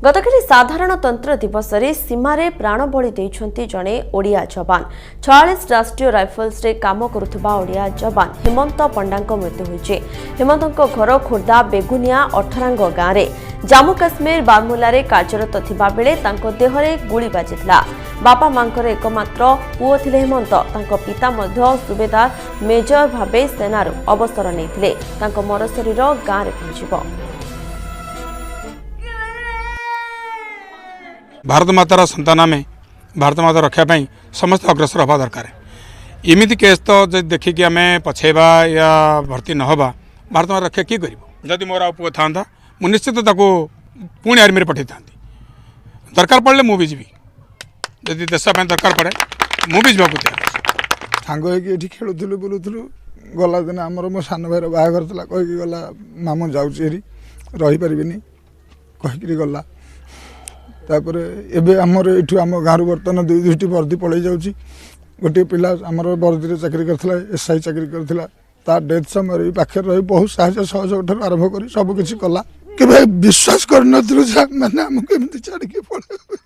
गतकाली साधारणतंत्र दिवस रे सीमारे प्राणबली देइछंती जणे ओडिया जवान 46 राष्ट्रीय राइफल्स रे काम करुथबा ओडिया जवान हेमंत पंडांक मृत्यु होइछे। हेमंतଙ୍କ घर खोर्धा बेगुनिया अठरांग गाँ रे जम्मू काश्मीर बारमुला रे कार्यरत थिबा बेले तांको देहरे गुली बाजितला। बापा मांकर एकमात्र पुओ थिले हेमंत। तांको पिता मध्य सुबेदार मेजर भाबे सेनारू अवसर नैथिले। तांको मरशरीर गाँ रे पहुंचिबो। भारत मातार संतान में भारत माता रखापी समस्त अग्रसर हवा दरकार। इमिति केस तो देखिकी आम पछेबा या भर्ती न हवा भारत माता रक्षा किए कर। जदि मोर पुओ था मुझे निश्चित ताको पुणी आर्मी पठे था। दरकार पड़े मुझे जी जदि देशा दरकार पड़े मुझे जावाक तैयार। सांग होगी खेलुलु बुलूलु गला दिन आमर मो सान भाईर बाहागर था कहीकि गला मामू जाऊँगी रही पारिनी कहीकि गला। तापर एबे आमर एठू आम गाँव बर्तमान दुईटी वर्दी पलि जाऊँगी। गोटे पिला आमर वर्दी चाकरी करथिला एसआई चाकरी करथिला ता डेथ समय भी पाखे रही बहुत साहय सहयोग ठार आरंभ कर सबकिछि कला। केबे विश्वास कर नथिलु जे माने हमके एमती छाड़ के पळे।